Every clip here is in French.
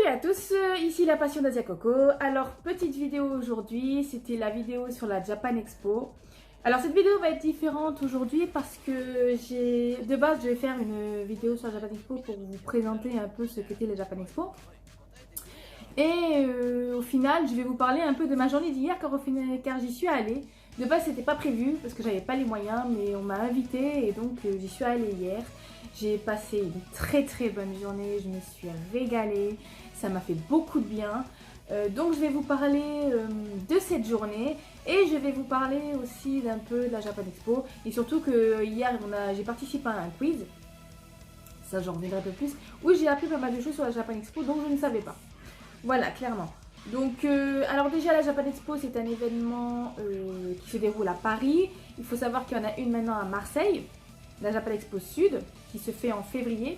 Salut à tous, ici la passion d'Asia Coco. Alors petite vidéo aujourd'hui, c'était la vidéo sur la Japan Expo. Alors cette vidéo va être différente aujourd'hui parce que de base je vais faire une vidéo sur la Japan Expo pour vous présenter un peu ce qu'était la Japan Expo. Et au final je vais vous parler un peu de ma journée d'hier car j'y suis allée. De base c'était pas prévu parce que j'avais pas les moyens, mais on m'a invitée et donc j'y suis allée hier. J'ai passé une très bonne journée, je me suis régalée, ça m'a fait beaucoup de bien. Donc je vais vous parler de cette journée et je vais vous parler aussi d'un peu de la Japan Expo. Et surtout que hier j'ai participé à un quiz, ça j'en reviendrai un peu plus, où j'ai appris pas mal de choses sur la Japan Expo dont je ne savais pas. Voilà, clairement. Donc, alors déjà la Japan Expo c'est un événement qui se déroule à Paris. Il faut savoir qu'il y en a une maintenant à Marseille, la Japan Expo Sud, qui se fait en février.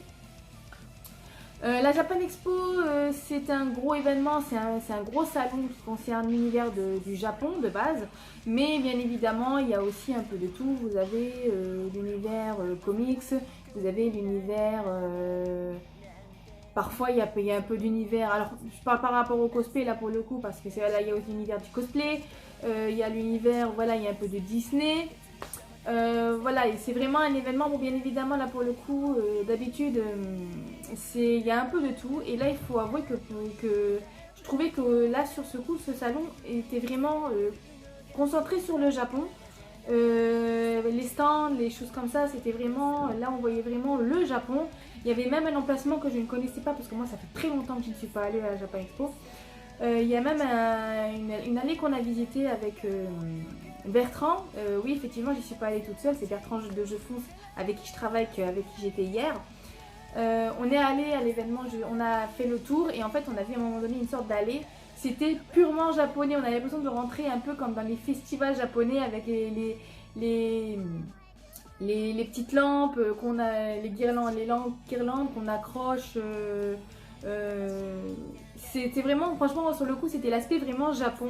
La Japan Expo c'est un gros événement, c'est un gros salon qui concerne l'univers du Japon de base. Mais bien évidemment il y a aussi un peu de tout. Vous avez l'univers comics, vous avez l'univers... Parfois il y a un peu d'univers, alors je parle par rapport au cosplay là pour le coup parce que là il y a aussi l'univers du cosplay, il y a l'univers, voilà, il y a un peu de Disney, voilà, et c'est vraiment un événement, bon bien évidemment là pour le coup d'habitude il y a un peu de tout et là il faut avouer que je trouvais que là sur ce coup ce salon était vraiment concentré sur le Japon. Les stands, les choses comme ça, c'était vraiment, là on voyait vraiment le Japon. Il y avait même un emplacement que je ne connaissais pas parce que moi ça fait très longtemps que je ne suis pas allée à la Japan Expo. Il y a même une allée qu'on a visitée avec Bertrand. Oui, effectivement j'y suis pas allée toute seule, c'est Bertrand de Je Fonce avec qui je travaille, avec qui j'étais hier. On est allé à l'événement, on a fait le tour et en fait on a vu à un moment donné une sorte d'allée. C'était purement japonais, on avait l'impression de rentrer un peu comme dans les festivals japonais avec les petites lampes qu'on a, les guirlandes qu'on accroche. C'était vraiment, franchement sur le coup c'était l'aspect vraiment Japon.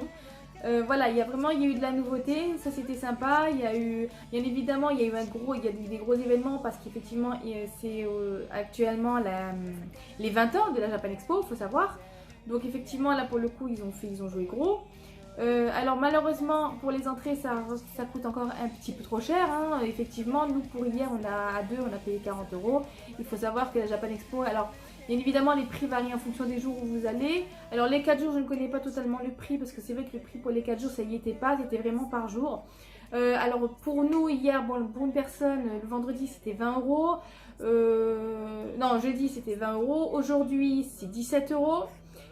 Voilà, il y a eu de la nouveauté, ça c'était sympa. Il y a eu, bien évidemment, il y a des gros événements parce qu'effectivement c'est actuellement les 20 ans de la Japan Expo, il faut savoir. Donc effectivement là pour le coup ils ont joué gros. Alors malheureusement pour les entrées ça coûte encore un petit peu trop cher, hein. Effectivement nous pour hier à deux on a payé 40 €. Il faut savoir que la Japan Expo, alors bien évidemment les prix varient en fonction des jours où vous allez. Alors les 4 jours je ne connais pas totalement le prix parce que c'est vrai que le prix pour les 4 jours ça y était pas, c'était vraiment par jour. Alors pour nous hier, bon, pour une personne le vendredi c'était 20 €. Non, jeudi c'était 20 €, aujourd'hui c'est 17 €.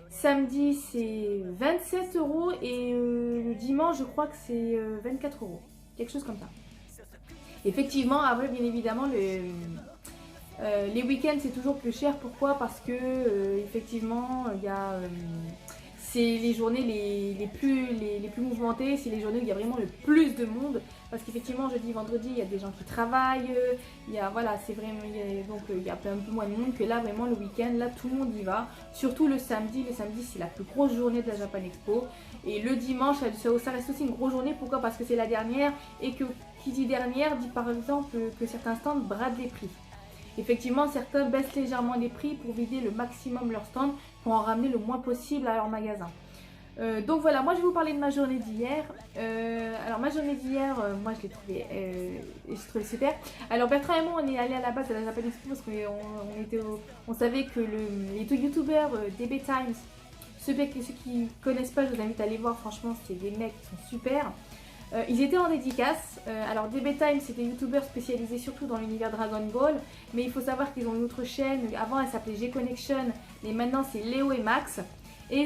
Samedi c'est 27 € et le dimanche je crois que c'est 24 €, quelque chose comme ça. Effectivement, après bien évidemment les week-ends c'est toujours plus cher. Pourquoi? Parce que effectivement il y a c'est les journées les plus mouvementées, c'est les journées où il y a vraiment le plus de monde. Parce qu'effectivement, jeudi, vendredi, il y a des gens qui travaillent, voilà, c'est vraiment, donc il y a un peu moins de monde que là, vraiment, le week-end, là, tout le monde y va. Surtout le samedi c'est la plus grosse journée de la Japan Expo. Et le dimanche, ça reste aussi une grosse journée. Pourquoi? Parce que c'est la dernière et que qui dit dernière dit par exemple que certains stands bradent les prix. Effectivement, certains baissent légèrement les prix pour vider le maximum leur stand pour en ramener le moins possible à leur magasin. Donc voilà, moi je vais vous parler de ma journée d'hier. Alors ma journée d'hier, moi je l'ai trouvée super. Alors Bertrand et moi on est allés à la base de la Japan Expo parce qu'on savait que les deux youtubeurs DB Times, ceux qui connaissent pas, je vous invite à aller voir, franchement c'est des mecs qui sont super. Ils étaient en dédicace. Alors DB Time c'est des youtubeurs spécialisés surtout dans l'univers Dragon Ball, mais il faut savoir qu'ils ont une autre chaîne. Avant elle s'appelait G-Connection, mais maintenant c'est Léo et Max. Et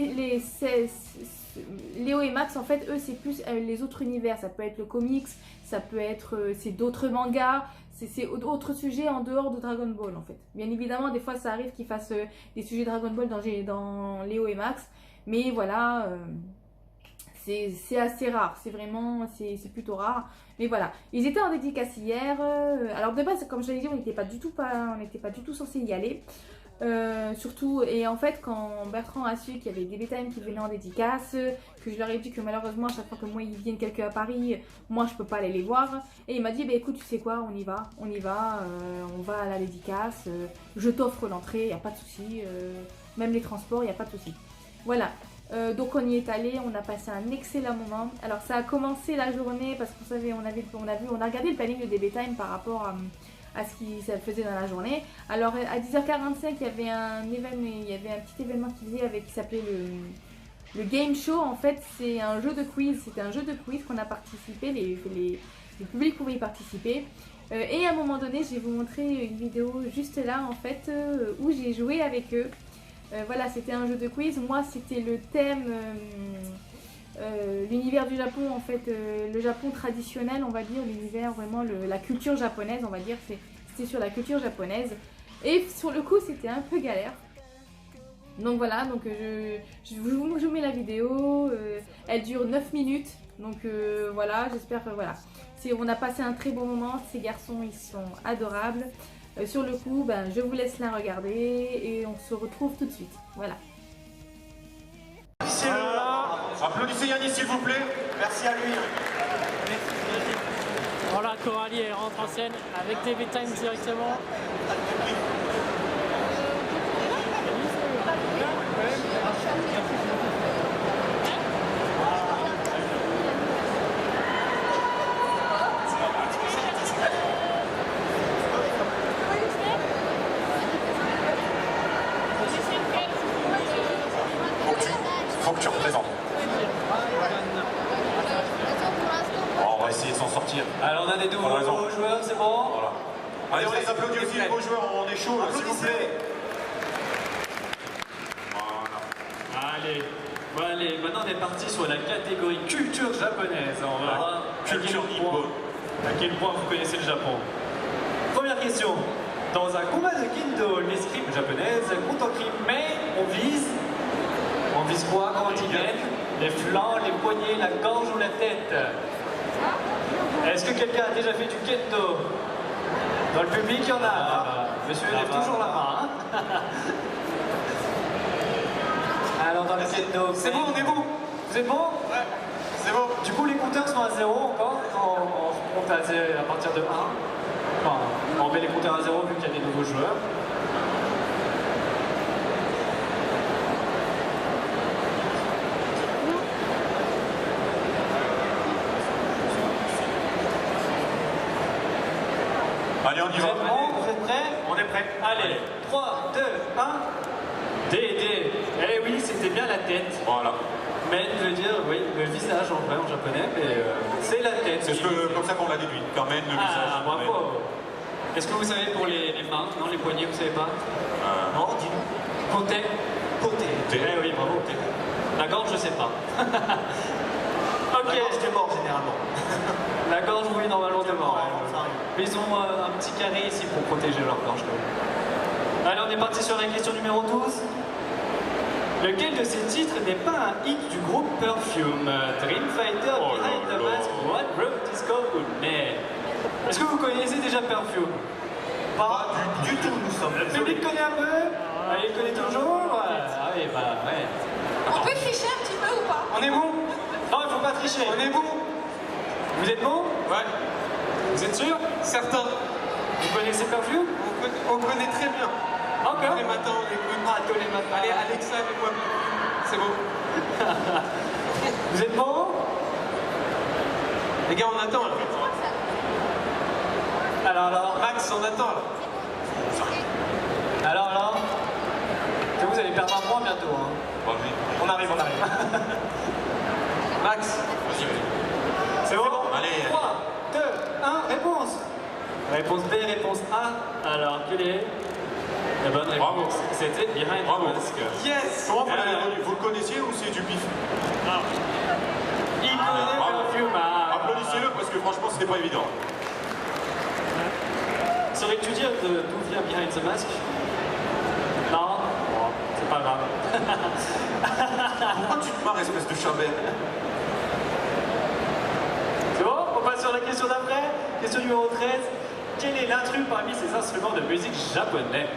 Léo et Max en fait eux c'est plus les autres univers, ça peut être le comics, ça peut être c'est d'autres mangas, c'est d'autres sujets en dehors de Dragon Ball en fait. Bien évidemment des fois ça arrive qu'ils fassent des sujets Dragon Ball dans Léo et Max, mais voilà, c'est assez rare, c'est plutôt rare. Mais voilà, ils étaient en dédicace hier. Alors de base, comme je l'ai dit, on n'était pas du tout censé y aller. Surtout, et en fait quand Bertrand a su qu'il y avait des BTM qui venaient en dédicace, que je leur ai dit que malheureusement à chaque fois que moi ils viennent quelqu'un à Paris, moi je peux pas aller les voir, et il m'a dit bah écoute tu sais quoi, on y va, on va à la dédicace, je t'offre l'entrée, y a pas de souci, même les transports, il n'y a pas de souci. Voilà. Donc on y est allé, on a passé un excellent moment. Alors ça a commencé la journée parce qu'on savait, on a regardé le planning de DB Time par rapport à ce qui ça faisait dans la journée. Alors à 10h45 il y avait un petit événement qui s'appelait le Game Show. En fait c'est un jeu de quiz, c'était un jeu de quiz qu'on a participé, le public pouvait y participer. Et à un moment donné je vais vous montrer une vidéo juste là en fait où j'ai joué avec eux. Voilà, c'était un jeu de quiz. Moi, c'était le thème, l'univers du Japon, en fait, le Japon traditionnel, on va dire, l'univers, vraiment, la culture japonaise, on va dire, c'était sur la culture japonaise. Et sur le coup, c'était un peu galère. Donc voilà, donc je vous mets la vidéo, elle dure 9 minutes. Donc voilà, j'espère que voilà. On a passé un très bon moment, ces garçons, ils sont adorables. Sur le coup, je vous laisse la regarder et on se retrouve tout de suite. Voilà. Applaudissez Yannis s'il vous plaît. Merci à lui. Voilà, Coralie elle rentre en scène avec DB Time directement. Faut que tu représentes. Bon, on va essayer de s'en sortir. Alors on a des nouveaux joueurs, c'est bon. Voilà. Allez, on les applaudit aussi, les nouveaux joueurs, on est chaud, s'il vous plaît. Voilà. Allez, maintenant on est parti sur la catégorie culture japonaise. On va voir culture nippone. À quel point vous connaissez le Japon. Première question. Dans un combat de kendo, l'escrime japonaise compte en crime, mais on vise quoi quand ils gagnent? Les flancs, les poignets, la gorge ou la tête? Est-ce que quelqu'un a déjà fait du kendo? Dans le public, il y en a. Monsieur lève toujours la main. Alors dans le kendo... C'est bon, on est bon. Vous êtes bon? Ouais, c'est bon. Du coup, les compteurs sont à 0 encore. On compte à partir de 1. Enfin, on met les compteurs à 0 vu qu'il y a des nouveaux joueurs. Allez, on y va. Vous êtes prêts? On est prêts. Allez, 3, 2, 1. D. Eh oui, c'était bien la tête. Voilà. Mais je veux dire, oui, le visage en vrai en japonais, mais c'est la tête. C'est comme ça qu'on l'a déduit. Quand même, le visage. Ah, bravo. Est-ce que vous savez pour les mains? Non, les poignets, vous savez pas? Non, dis-nous. Comptez. Eh oui, bravo. La gorge, je sais pas. Ok. La gorge, t'es mort généralement. La gorge, oui, normalement, t'es mort. Mais ils ont un petit carré ici pour protéger leur gorge. Allez, on est parti sur la question numéro 12. Lequel de ces titres n'est pas un hit du groupe Perfume? Dream Fighter, Behind the Mask, What Broke Disco ou Mais? Est-ce que vous connaissez déjà Perfume? Pas du tout, nous sommes. Le public connaît un peu? Il connaît toujours? Ah oui, ouais. On peut tricher un petit peu ou pas? On est bon? Non, il faut pas tricher. On est bon? Vous êtes bon? Ouais. Vous êtes sûr? Certain. Vous connaissez Perfume? On connaît très bien. Encore? Tous les matins, on écoute. Tous les matins. Allez, Alexa, mets-moi. C'est bon. Vous êtes bon? Les gars, on attend là. Alors. Max, on attend là. Alors. Que vous allez perdre un point bientôt. Hein. On arrive. Max. C'est bon? Allez. 3, 2, 1, réponse. Réponse B, réponse A. Alors, quelle est la bonne réponse? Bravo. C'était Behind the Mask. Yes. Comment vous l'avez reconnu? Vous le connaissiez ou c'est du pif? Il connaît bravo. Perfume. Applaudissez-le parce que franchement, c'était pas évident. Saurais-tu dire d'où vient Behind the Mask? Non? Bon, c'est pas grave. Pourquoi tu te marres, espèce de chabelle? C'est bon? On passe sur la question d'après. Question numéro 13. Quel est l'intrus parmi ces instruments de musique japonais?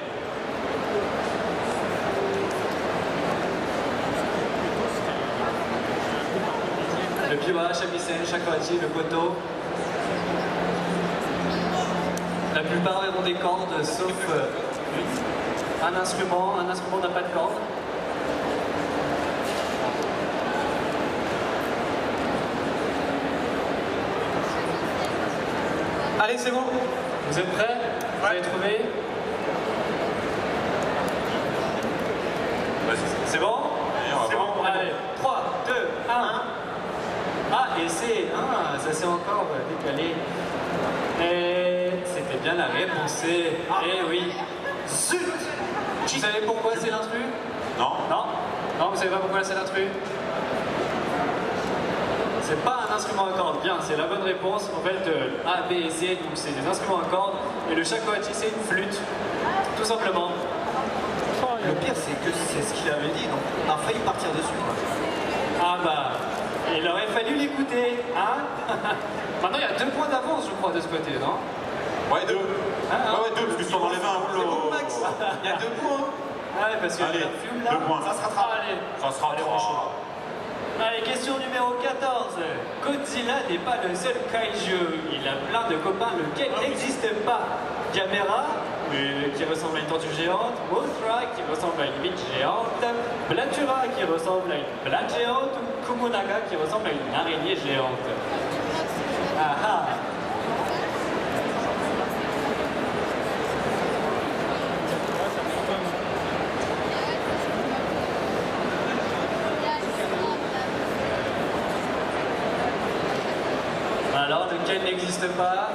Le biwa, shamisen, shakuhachi, le koto. La plupart ont des cordes, sauf un instrument n'a pas de cordes. Allez, c'est bon. Vous êtes prêts? Vous avez trouvé? C'est bon? C'est bon. Allez, 3, 2, 1. Ah, et c'est... Ah, ça s'est encore décalé. Et c'était bien la réponse C. Eh oui. Zut! Vous savez pourquoi c'est l'intrus? Non. Non? Non, vous savez pas pourquoi c'est l'intrus? C'est pas un instrument à cordes. Bien, c'est la bonne réponse. En fait, A, B et C, donc c'est des instruments à cordes. Et le shakuhachi, c'est une flûte. Tout simplement. Le pire, c'est que c'est ce qu'il avait dit, donc on a failli partir dessus. Quoi. Ah bah, il aurait fallu l'écouter, hein? Maintenant, il y a 2 points d'avance, je crois, de ce côté, non? Ouais, 2. Hein, Ouais, 2, parce qu'ils sont dans les mains. C'est bon, Max. Il y a 2 points. Ouais, parce que Allez, la fume, là. 2 points. Ça se rattrape. Allez, Ça sera allez, 3. Allez, question numéro 14. Godzilla n'est pas le seul kaiju. Il a plein de copains, lequel n'existe pas. Gamera, qui ressemble à une tortue géante. Mothra, qui ressemble à une biche géante. Blatura, qui ressemble à une blatte géante. Ou Kumonaga, qui ressemble à une araignée géante. Ah ah. Alors, lequel n'existe pas?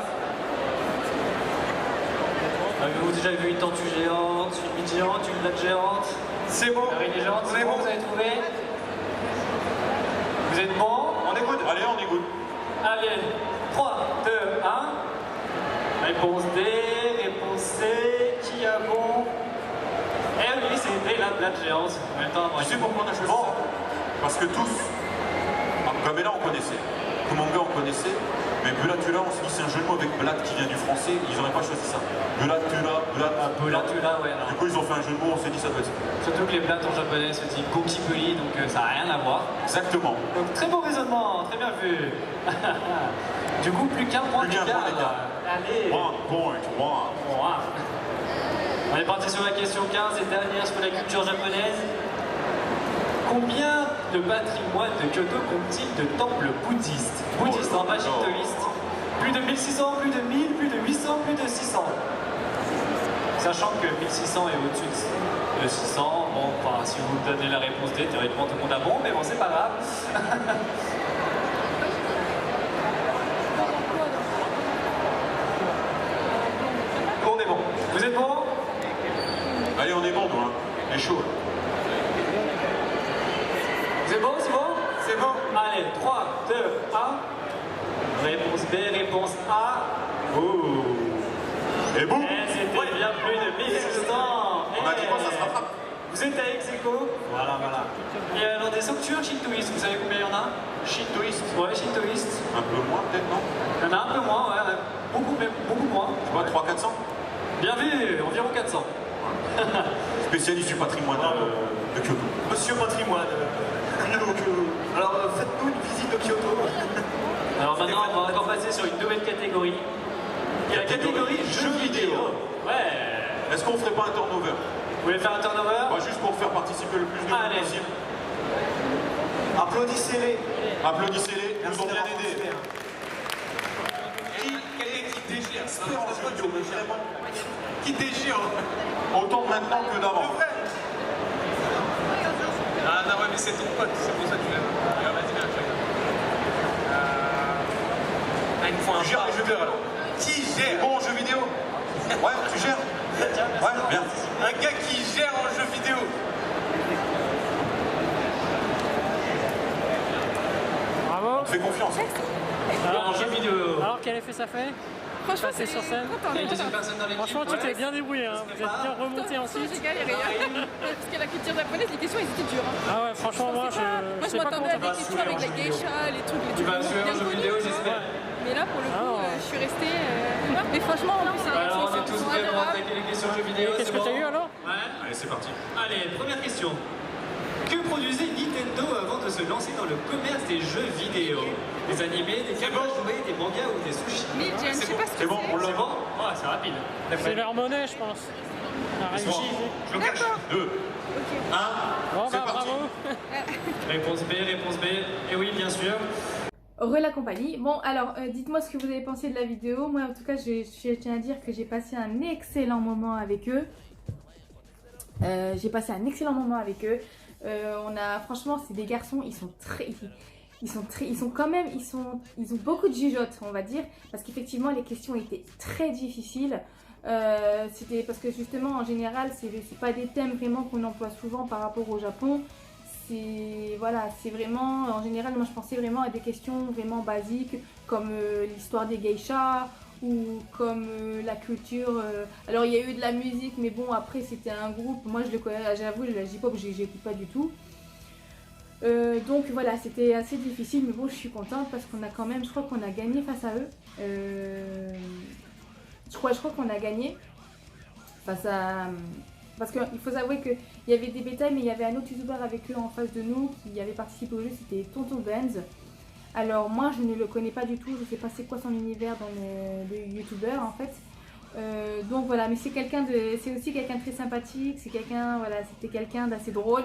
Avez-vous déjà vu une tortue géante, une biche géante, une blatte géante? C'est bon. Une araignée géante, c'est bon, vous avez trouvé? Vous êtes bon? On écoute. Allez, on écoute. Allez, 3, 2, 1. Réponse D, réponse C, qui a bon? Eh oui, c'était la blatte géante. En même temps, Tu sais pourquoi on a choisi ça? Parce que tous, Gamera on connaissait, Kumanga on connaissait, mais Bulatula on se dit c'est un jeu de mots avec Blat qui vient du français, ils n'auraient pas choisi ça. Bulatula, Bulatula, ouais. Du coup ils ont fait un jeu de mots, on s'est dit ça doit être ça. Surtout que les blattes en japonais se disent gokipuri, donc ça n'a rien à voir. Exactement. Donc très bon raisonnement, très bien vu. Du coup, plus qu'un point Plus qu'un point d'écart. Allez. 1 point, 1. Bon, ah. On est parti sur la question 15 et dernière sur la culture japonaise. Combien de patrimoine de Kyoto compte-t-il de temples bouddhistes? Bouddhistes, hein, pas shintoïstes. Plus de 1600, plus de 1000, plus de 800, plus de 600. Sachant que 1600 est au-dessus de 600, bon, enfin, si vous me donnez la réponse D, théoriquement tout le monde a bon, mais bon, c'est pas grave. On est bon. Vous êtes bon? Allez, on est bon, toi. On est chaud. C'est bon, c'est bon? C'est bon. Allez, 3, 2, 1. Réponse B, réponse A. Ouh. Et boum. Et c'était bien plus de 1600. On a dit quoi, ça se rattrape. Vous êtes à ex-aequo. Voilà, voilà. Et alors des sanctuaires shintoïstes, vous savez combien il y en a? Shintoïste. Ouais, shintoïstes. Un peu moins, peut-être, non? Il y en a un peu moins, ouais. Beaucoup, même beaucoup moins. Je sais pas, 300-400? Bien vu, environ 400. Spécialiste du patrimoine de Kyoto. Monsieur Patrimoine. Alors, faites-nous une visite de Kyoto. Alors maintenant, on va encore passer sur une nouvelle catégorie. Il y a la catégorie jeux vidéo. Ouais. Est-ce qu'on ferait pas un turnover? Vous voulez faire un turnover? Bah, juste pour faire participer le plus de monde Allez. possible. Applaudissez-les. Applaudissez-les, ils nous ont bien aidés. Qui déchire ça? Qui déchire? Autant maintenant que d'avant. Ah non, ouais, mais c'est ton pote, c'est pour ça que tu l'aimes. Alors, vas-y, viens, chacun. Ah, il me faut un. Tu gères les jeux vidéo alors? Qui gère? Bon en jeux vidéo? Ouais, tu gères? Ouais, bien. Un gars qui gère en jeu vidéo. Bravo. On te fait confiance. En jeu vidéo. Alors quel effet ça fait? Franchement, Passer sur scène. Il y a une deuxième personne dans l'équipe. Franchement, tu t'es bien débrouillé, hein. Vous êtes bien remonté ensuite. j'ai galéré. Parce que la culture japonaise, les questions, elles étaient dures. Hein. Ah ouais, franchement, moi je Moi, je sais pas m'attendais à comment des questions avec la geisha, les trucs, les Tu vas trucs suivre un bien jeu connus, vidéo, tu vois. j'espère. Mais là, pour le coup, Ah non. je suis restée. Mais franchement, en plus, les Alors, on est questions tous sont prêts pour adorables. attaquer les questions jeux vidéo. Qu'est-ce c'est que bon? t'as eu alors? Ouais. Allez, c'est parti. Allez, première question. Que produisait Nintendo avant de se lancer dans le commerce des jeux vidéo? Des animés, des cartes à jouer, des mangas ou des sushis? Mais Jen, je sais pas ce que C'est bon, on C'est l'a. bon? Ouais, c'est rapide. C'est leur monnaie, je pense. La Ils sont réussite. Je le cache. 2, 1, Bon c'est bah parti. bravo. Réponse B, réponse B. Et oui, bien sûr. la compagnie. Bon, alors, dites-moi ce que vous avez pensé de la vidéo. Moi, en tout cas, je tiens à dire que j'ai passé un excellent moment avec eux. Franchement, c'est des garçons, ils ont beaucoup de jugeotes, on va dire, parce qu'effectivement, les questions étaient très difficiles. C'était parce que justement, en général, c'est pas des thèmes vraiment qu'on emploie souvent par rapport au Japon. C'est vraiment, en général, moi je pensais vraiment à des questions vraiment basiques comme l'histoire des geishas ou comme la culture. Alors il y a eu de la musique, mais bon, après c'était un groupe, moi je le connais, j'avoue, la J-pop, j'écoute pas du tout. Donc voilà, c'était assez difficile, mais bon, je suis contente parce qu'on a quand même, je crois qu'on a gagné face à eux. Je crois qu'on a gagné face à. Parce qu'il faut savoir qu'il y avait des bêtas, mais il y avait un autre youtubeur avec eux en face de nous qui avait participé au jeu, c'était Tonton Benz. Alors moi je ne le connais pas du tout, je ne sais pas c'est quoi son univers dans le youtubeur en fait. Donc voilà, mais c'est aussi quelqu'un de très sympathique, c'était quelqu'un d'assez drôle.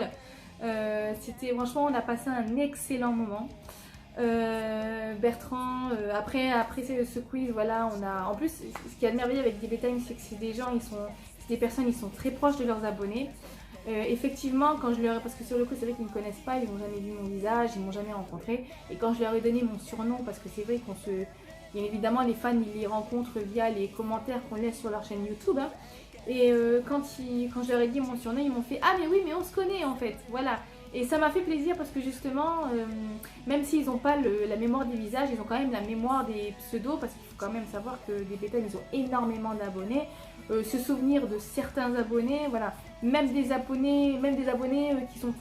Franchement, on a passé un excellent moment. Bertrand, après ce quiz, voilà, en plus, ce qui est merveilleux avec DB Time, c'est que c'est des gens, c'est des personnes, ils sont très proches de leurs abonnés. Effectivement, parce que sur le coup, c'est vrai qu'ils ne me connaissent pas, ils n'ont jamais vu mon visage, ils ne m'ont jamais rencontré. Et quand je leur ai donné mon surnom, parce que c'est vrai bien évidemment, les fans, ils les rencontrent via les commentaires qu'on laisse sur leur chaîne YouTube. Hein. Et quand je leur ai dit mon surnom, ils m'ont fait « Ah mais oui, mais on se connaît en fait !» Voilà. Et ça m'a fait plaisir parce que justement, même s'ils n'ont pas la mémoire des visages, ils ont quand même la mémoire des pseudos, parce qu'il faut quand même savoir que des bêtas, ils ont énormément d'abonnés. Se souvenir de certains abonnés, voilà. Même des abonnés qui sont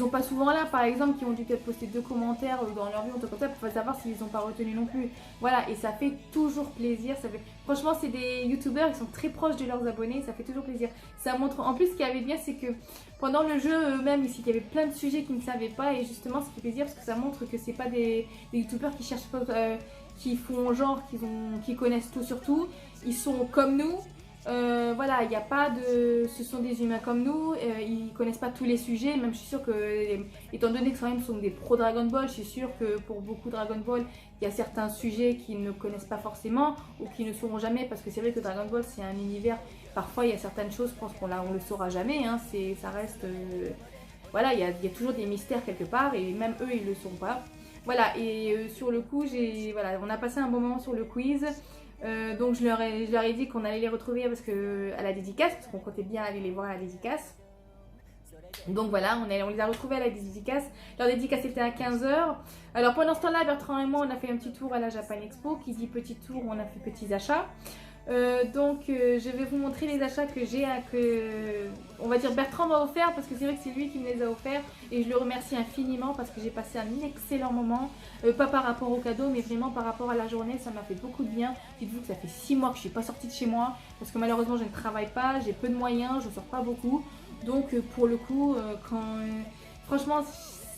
pas souvent là, par exemple, qui ont dû peut-être poster 2 commentaires dans leur vie, en tout cas, pour savoir s'ils n'ont pas retenu non plus. Voilà, et ça fait toujours plaisir. Franchement, c'est des youtubeurs, ils sont très proches de leurs abonnés, ça fait toujours plaisir. Ça montre, en plus, ce qui avait bien, c'est que pendant le jeu eux-mêmes, ici, il y avait plein de sujets qu'ils ne savaient pas, et justement, ça fait plaisir parce que ça montre que c'est pas des youtubeurs qui cherchent pas, qui font genre, qui connaissent tout sur tout. Ils sont comme nous. Voilà, il n'y a pas de... Ce sont des humains comme nous, ils connaissent pas tous les sujets, même je suis sûre que, étant donné que quand même sont des pros Dragon Ball, je suis sûre que pour beaucoup Dragon Ball, il y a certains sujets qu'ils ne connaissent pas forcément, ou qui ne sauront jamais, parce que c'est vrai que Dragon Ball c'est un univers, parfois il y a certaines choses, je pense qu'on le saura jamais, hein, ça reste... voilà, il y a toujours des mystères quelque part, et même eux ils le sauront pas. Voilà, et sur le coup, voilà, on a passé un bon moment sur le quiz. Donc je leur ai dit qu'on allait les retrouver à la dédicace, parce qu'on comptait bien aller les voir à la dédicace. Donc voilà, on les a retrouvés à la dédicace. Leur dédicace était à 15 h. Alors pendant ce temps-là, Bertrand et moi, on a fait un petit tour à la Japan Expo. Qui dit petit tour, on a fait petits achats. Je vais vous montrer les achats que j'ai, on va dire Bertrand m'a offert, parce que c'est vrai que c'est lui qui me les a offerts, et je le remercie infiniment parce que j'ai passé un excellent moment, pas par rapport au cadeau, mais vraiment par rapport à la journée. Ça m'a fait beaucoup de bien. Dites-vous que ça fait 6 mois que je suis pas sortie de chez moi, parce que malheureusement je ne travaille pas, j'ai peu de moyens, je sors pas beaucoup, donc pour le coup, franchement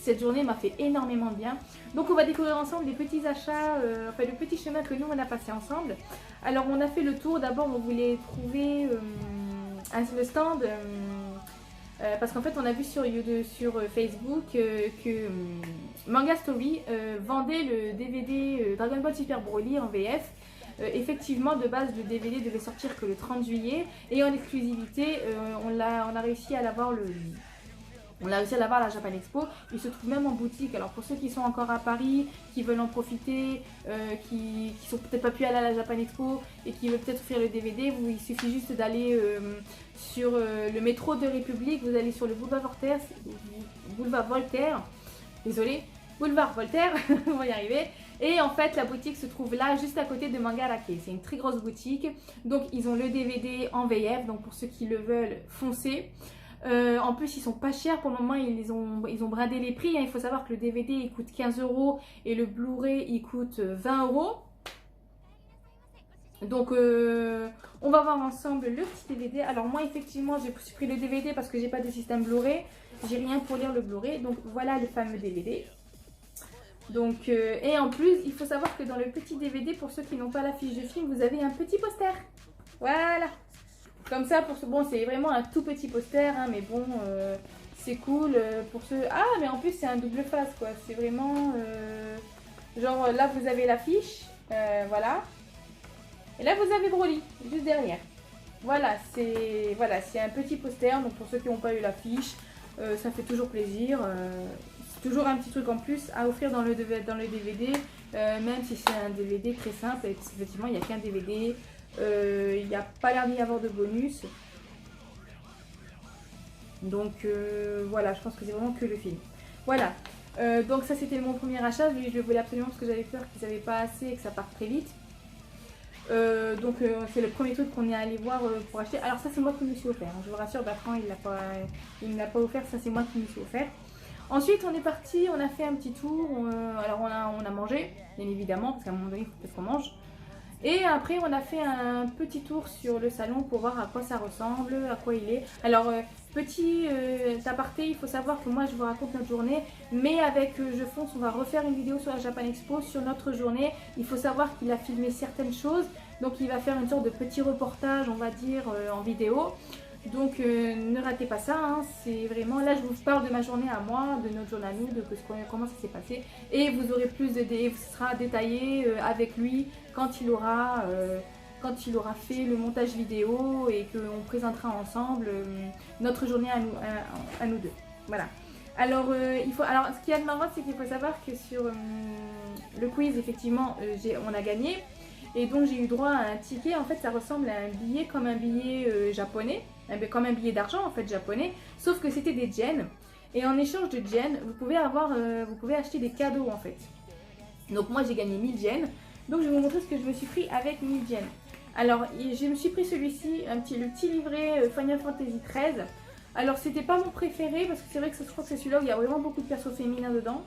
cette journée m'a fait énormément de bien. Donc on va découvrir ensemble les petits achats, le petit chemin que nous on a passé ensemble. Alors on a fait le tour, d'abord on voulait trouver le stand, parce qu'en fait on a vu sur Facebook que Manga Story vendait le DVD Dragon Ball Super Broly en VF. Effectivement, de base le DVD devait sortir que le 30 juillet, et en exclusivité on a réussi à l'avoir à la Japan Expo. Il se trouve même en boutique. Alors pour ceux qui sont encore à Paris, qui veulent en profiter, qui sont peut-être pas pu aller à la Japan Expo et qui veulent peut-être offrir le DVD, il suffit juste d'aller sur le métro de République. Vous allez sur le boulevard Voltaire, on va y arriver. Et en fait la boutique se trouve là, juste à côté de Manga Arake. C'est une très grosse boutique. Donc ils ont le DVD en VF, donc pour ceux qui le veulent, foncez. En plus ils sont pas chers pour le moment, ils ont bradé les prix, hein. Il faut savoir que le DVD il coûte 15 € et le Blu-ray il coûte 20 €. Donc on va voir ensemble le petit DVD. Alors moi effectivement j'ai pris le DVD parce que j'ai pas de système Blu-ray, j'ai rien pour lire le Blu-ray. Donc voilà le fameux DVD. Donc et en plus il faut savoir que dans le petit DVD, pour ceux qui n'ont pas la fiche de film, vous avez un petit poster. Voilà. Comme ça, pour ce... Bon, c'est vraiment un tout petit poster, hein, mais bon, c'est cool pour ceux... Ah, mais en plus, c'est un double face, quoi. C'est vraiment... Genre, là, vous avez l'affiche, voilà. Et là, vous avez Broly, juste derrière. Voilà, c'est un petit poster, donc pour ceux qui n'ont pas eu l'affiche, ça fait toujours plaisir. C'est toujours un petit truc en plus à offrir dans le DVD, même si c'est un DVD très simple. Effectivement, il n'y a qu'un DVD. Il n'y a pas l'air d'y avoir de bonus. Donc voilà, je pense que c'est vraiment que le film. Voilà, donc ça c'était mon premier achat. Lui, je le voulais absolument parce que j'avais peur qu'ils n'avaient pas assez et que ça parte très vite. Donc c'est le premier truc qu'on est allé voir pour acheter. Alors ça c'est moi qui me suis offert, hein. Je vous rassure, Bertrand il ne l'a pas offert, ça c'est moi qui me suis offert. Ensuite on est parti, on a fait un petit tour, alors on a mangé, bien évidemment, parce qu'à un moment donné il faut peut-être qu'on mange. Et après on a fait un petit tour sur le salon pour voir à quoi ça ressemble, à quoi il est. Alors petit aparté, il faut savoir que moi je vous raconte notre journée, mais avec Je Fonce on va refaire une vidéo sur la Japan Expo sur notre journée. Il faut savoir qu'il a filmé certaines choses, donc il va faire une sorte de petit reportage on va dire en vidéo. Donc ne ratez pas ça, hein. C'est vraiment, là je vous parle de ma journée à moi, de notre journée à nous, de comment ça s'est passé. Et vous aurez plus de ce sera détaillé avec lui quand il aura fait le montage vidéo et qu'on présentera ensemble notre journée à nous deux. Voilà. Alors, ce qu'il y a de marrant, c'est qu'il faut savoir que sur le quiz, effectivement, on a gagné. Et donc j'ai eu droit à un ticket, en fait ça ressemble à un billet comme un billet japonais, comme un billet d'argent en fait japonais, sauf que c'était des yens. Et en échange de yens, vous pouvez acheter des cadeaux en fait. Donc moi j'ai gagné 1000 yens, donc je vais vous montrer ce que je me suis pris avec 1000 yens. Alors je me suis pris celui-ci, le petit livret Final Fantasy XIII. Alors c'était pas mon préféré parce que c'est vrai que je crois que c'est celui-là où il y a vraiment beaucoup de persos féminins dedans.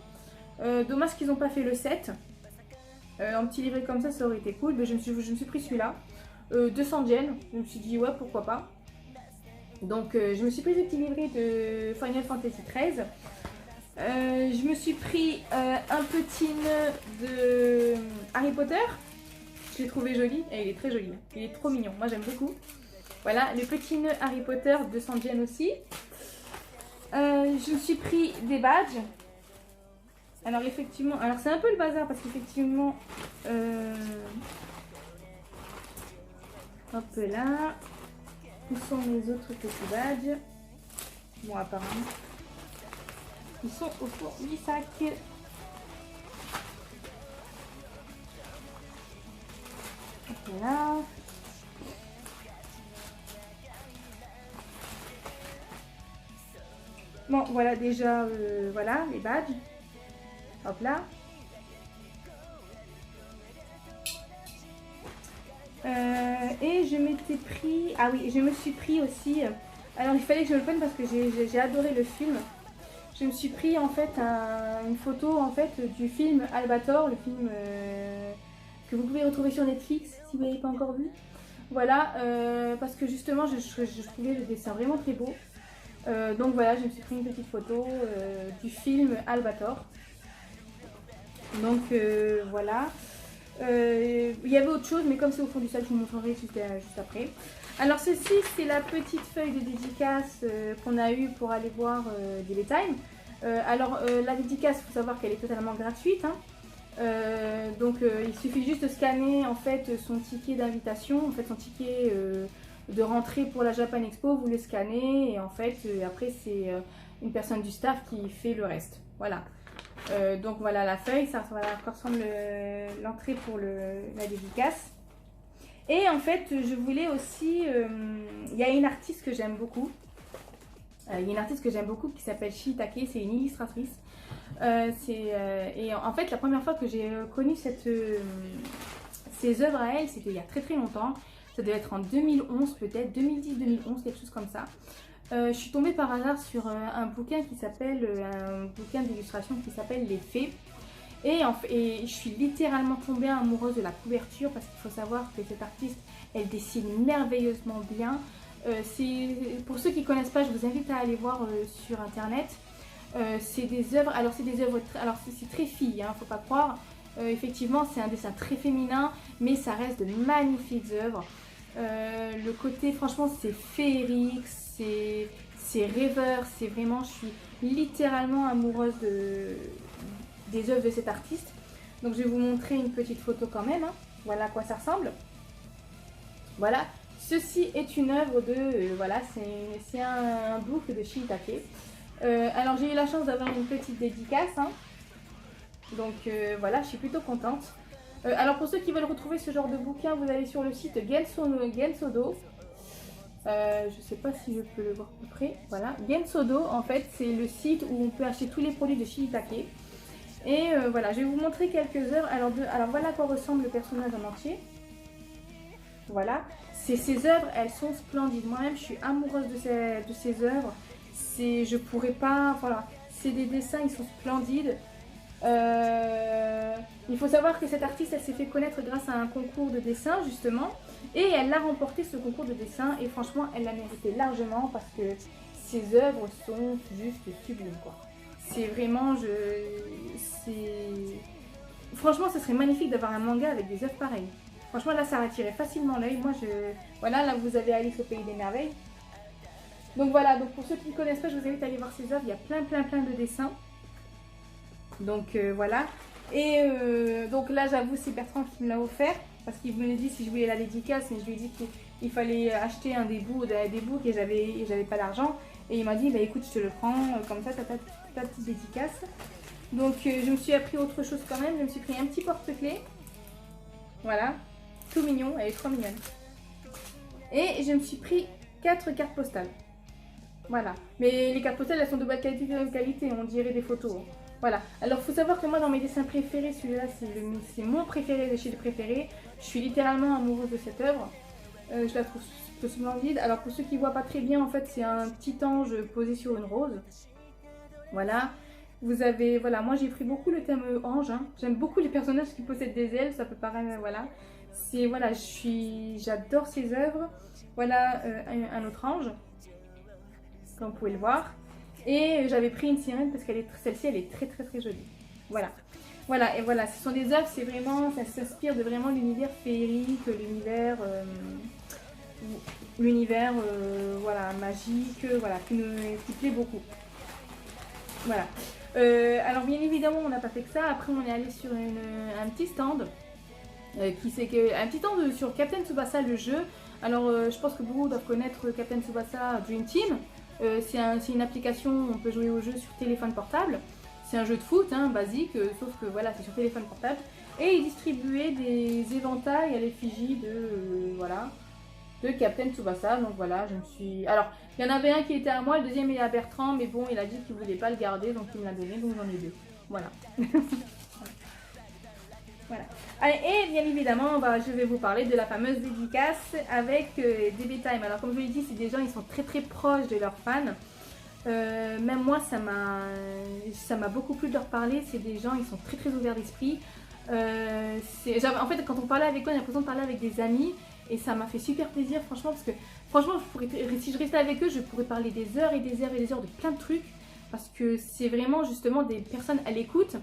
Dommage qu'ils n'ont pas fait le 7. Un petit livret comme ça aurait été cool, mais je me suis pris celui-là. 200 yens, je me suis dit ouais pourquoi pas. Donc je me suis pris ce petit livret de Final Fantasy XIII. Je me suis pris un petit nœud de Harry Potter. Je l'ai trouvé joli, et il est très joli, il est trop mignon, moi j'aime beaucoup. Voilà, le petit nœud Harry Potter, 200 yens aussi. Je me suis pris des badges. Alors effectivement, alors c'est un peu le bazar parce qu'effectivement, hop là, où sont les autres petits badges? Bon apparemment, ils sont au fond du sac. Hop là. Bon voilà déjà, voilà les badges. Hop là. Et je m'étais pris... Ah oui, je me suis pris aussi... Alors il fallait que je le prenne parce que j'ai adoré le film. Je me suis pris en fait une photo en fait du film Albator, le film que vous pouvez retrouver sur Netflix si vous n'avez pas encore vu. Voilà, parce que justement je trouvais le dessin vraiment très beau. Donc voilà, je me suis pris une petite photo du film Albator. Donc voilà. Il y avait autre chose, mais comme c'est au fond du sac, je vous montrerai juste après. Alors ceci, c'est la petite feuille de dédicace qu'on a eue pour aller voir DB Time. Alors la dédicace, il faut savoir qu'elle est totalement gratuite. Hein. Donc il suffit juste de scanner en fait son ticket d'invitation, en fait son ticket de rentrée pour la Japan Expo, vous le scannez et en fait après c'est une personne du staff qui fait le reste. Voilà. Donc voilà la feuille, ça ressemble l'entrée pour la dédicace. Et en fait je voulais aussi, il y a une artiste que j'aime beaucoup. Il y a une artiste que j'aime beaucoup qui s'appelle Shiitake, c'est une illustratrice. Et en fait la première fois que j'ai connu ses œuvres à elle, c'était il y a très longtemps. Ça devait être en 2011 peut-être, 2010-2011, quelque chose comme ça. Je suis tombée par hasard sur un bouquin d'illustration qui s'appelle Les Fées. Et je suis littéralement tombée amoureuse de la couverture parce qu'il faut savoir que cette artiste, elle dessine merveilleusement bien. Pour ceux qui ne connaissent pas, je vous invite à aller voir sur internet. C'est des œuvres, alors c'est très fille, hein, faut pas croire. Effectivement, c'est un dessin très féminin, mais ça reste de magnifiques œuvres. Le côté, franchement, c'est féerique, c'est rêveur, c'est vraiment, je suis littéralement amoureuse des œuvres de cet artiste. Donc je vais vous montrer une petite photo quand même, hein. Voilà à quoi ça ressemble. Voilà, ceci est une œuvre de, voilà, c'est un book de Shiitake. Alors j'ai eu la chance d'avoir une petite dédicace, hein. Donc voilà, je suis plutôt contente. Alors pour ceux qui veulent retrouver ce genre de bouquin, vous allez sur le site Gensodo. Je sais pas si je peux le voir à peu près. Voilà, Gensodo en fait c'est le site où on peut acheter tous les produits de Shiitake. Et voilà, je vais vous montrer quelques œuvres. Alors voilà à quoi ressemble le personnage en entier. Voilà, ces œuvres, elles sont splendides. Moi-même, je suis amoureuse de ces œuvres. Je pourrais pas, voilà, c'est des dessins, ils sont splendides. Il faut savoir que cette artiste, elle s'est fait connaître grâce à un concours de dessin justement, et elle a remporté ce concours de dessin. Et franchement, elle l'a mérité largement parce que ses œuvres sont juste sublimes, quoi. C'est vraiment, franchement, ce serait magnifique d'avoir un manga avec des œuvres pareilles. Franchement, là, ça attirait facilement l'œil. Moi, voilà, là, vous avez Alice au Pays des Merveilles. Donc voilà, donc pour ceux qui ne connaissent pas, je vous invite à aller voir ces œuvres. Il y a plein de dessins. Donc voilà. Et donc là, j'avoue, c'est Bertrand qui me l'a offert. Parce qu'il me l'a dit si je voulais la dédicace, mais je lui ai dit qu'il fallait acheter des bouts et j'avais pas d'argent. Et il m'a dit, bah écoute, je te le prends, comme ça, t'as ta petite dédicace. Donc je me suis appris autre chose quand même. Je me suis pris un petit porte-clés. Voilà. Tout mignon, elle est trop mignonne. Et je me suis pris 4 cartes postales. Voilà. Mais les cartes postales, elles sont de bonne qualité, on dirait des photos. Voilà. Alors, il faut savoir que moi, dans mes dessins préférés, celui-là, c'est mon préféré de chez les préférés. Je suis littéralement amoureuse de cette œuvre. Je la trouve splendide. Alors, pour ceux qui ne voient pas très bien, en fait, c'est un petit ange posé sur une rose. Voilà. Vous avez, voilà, moi j'ai pris beaucoup le thème ange. Hein. J'aime beaucoup les personnages qui possèdent des ailes, ça peut paraître, voilà. C'est, voilà, j'adore ces œuvres. Voilà un autre ange, comme vous pouvez le voir. Et j'avais pris une sirène parce que celle-ci, elle est très jolie. Voilà. Voilà, et voilà, ce sont des œuvres, c'est vraiment, ça s'inspire de vraiment l'univers féerique, l'univers, voilà, magique, voilà, qui plaît beaucoup. Voilà. Alors bien évidemment, on n'a pas fait que ça. Après, on est allé sur un petit stand. Un petit stand sur Captain Tsubasa, le jeu. Alors, je pense que beaucoup doivent connaître Captain Tsubasa Dream Team. C'est une application où on peut jouer au jeu sur téléphone portable. C'est un jeu de foot, hein, basique, sauf que voilà, c'est sur téléphone portable. Et il distribuait des éventails à l'effigie de Captain Tsubasa. Donc voilà, je me suis... Alors, il y en avait un qui était à moi, le deuxième est à Bertrand, mais bon, il a dit qu'il voulait pas le garder, donc il me l'a donné, donc j'en ai 2. Voilà. Voilà. Allez, et bien évidemment, je vais vous parler de la fameuse dédicace avec DB Time. Alors, comme je vous l'ai dit, c'est des gens, ils sont très proches de leurs fans. Même moi, ça m'a beaucoup plu de leur parler. C'est des gens, ils sont très ouverts d'esprit. En fait, quand on parlait avec eux, on a l'impression de parler avec des amis. Et ça m'a fait super plaisir, franchement, parce que franchement, si je restais avec eux, je pourrais parler des heures et des heures et des heures de plein de trucs. Parce que c'est vraiment justement des personnes à l'écoute.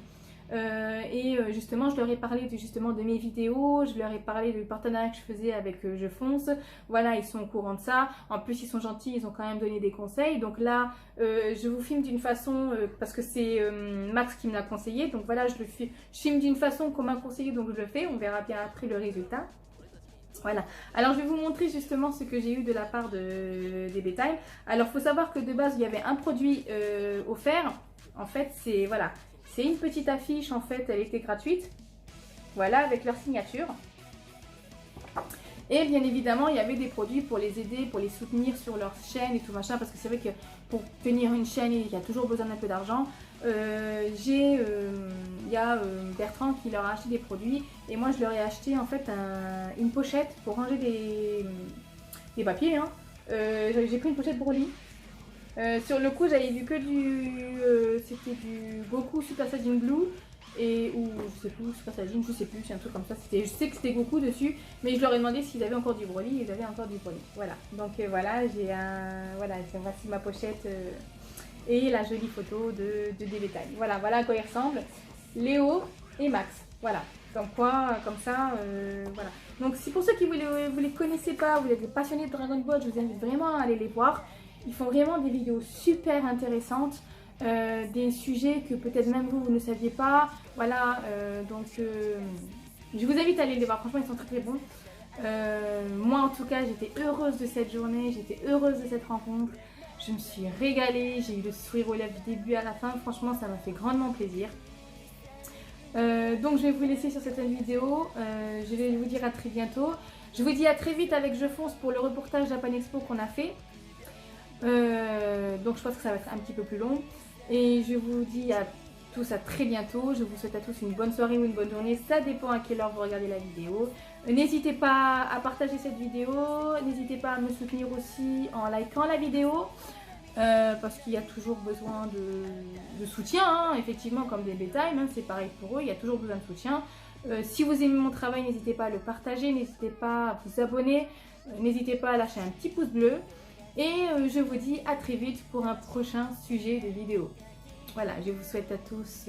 Justement, je leur ai parlé de mes vidéos, je leur ai parlé du partenariat que je faisais avec Je Fonce. Voilà, ils sont au courant de ça. En plus, ils sont gentils, ils ont quand même donné des conseils. Donc là, je vous filme d'une façon, parce que c'est Max qui me l'a conseillé. Donc voilà, je filme d'une façon qu'on m'a conseillé, donc je le fais. On verra bien après le résultat. Voilà, alors je vais vous montrer justement ce que j'ai eu de la part de DB Time. Alors il faut savoir que de base il y avait un produit offert. En fait c'est une petite affiche, en fait elle était gratuite. Voilà, avec leur signature. Et bien évidemment il y avait des produits pour les aider, pour les soutenir sur leur chaîne et tout machin. Parce que c'est vrai que pour tenir une chaîne il y a toujours besoin d'un peu d'argent. Il y a Bertrand qui leur a acheté des produits et moi je leur ai acheté en fait une pochette pour ranger des papiers. Hein. J'ai pris une pochette Broly. Sur le coup j'avais vu que c'était du Goku Super Saiyan Blue ou je sais plus, Super Saiyan, je sais plus, c'est un truc comme ça. Je sais que c'était Goku dessus, mais je leur ai demandé s'ils avaient encore du Broly et ils avaient encore du Broly. Voilà, donc voilà, voici ma pochette. Et la jolie photo de DB Time. Voilà à quoi ils ressemblent, Léo et Max. Voilà, comme quoi, comme ça, voilà. Donc c'est pour ceux qui vous les connaissez pas, vous êtes des passionnés de Dragon Ball, je vous invite vraiment à aller les voir. Ils font vraiment des vidéos super intéressantes, des sujets que peut-être même vous ne saviez pas. Voilà, je vous invite à aller les voir, franchement ils sont très très bons. Moi en tout cas j'étais heureuse de cette journée, j'étais heureuse de cette rencontre. Je me suis régalée, j'ai eu le sourire aux lèvres du début à la fin, franchement ça m'a fait grandement plaisir. Donc je vais vous laisser sur cette vidéo, je vais vous dire à très bientôt. Je vous dis à très vite avec Je Fonce pour le reportage Japan Expo qu'on a fait. Donc je pense que ça va être un petit peu plus long. Et je vous dis à tous à très bientôt. Je vous souhaite à tous une bonne soirée ou une bonne journée. Ça dépend à quelle heure vous regardez la vidéo. N'hésitez pas à partager cette vidéo. N'hésitez pas à me soutenir aussi en likant la vidéo. Parce qu'il y a toujours besoin de soutien, hein, effectivement, comme des Time, hein, c'est pareil pour eux, il y a toujours besoin de soutien. Si vous aimez mon travail, n'hésitez pas à le partager, n'hésitez pas à vous abonner, n'hésitez pas à lâcher un petit pouce bleu. Et je vous dis à très vite pour un prochain sujet de vidéo. Voilà, je vous souhaite à tous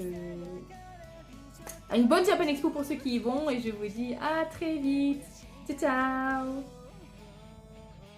une bonne Japan Expo pour ceux qui y vont et je vous dis à très vite. Ciao, ciao!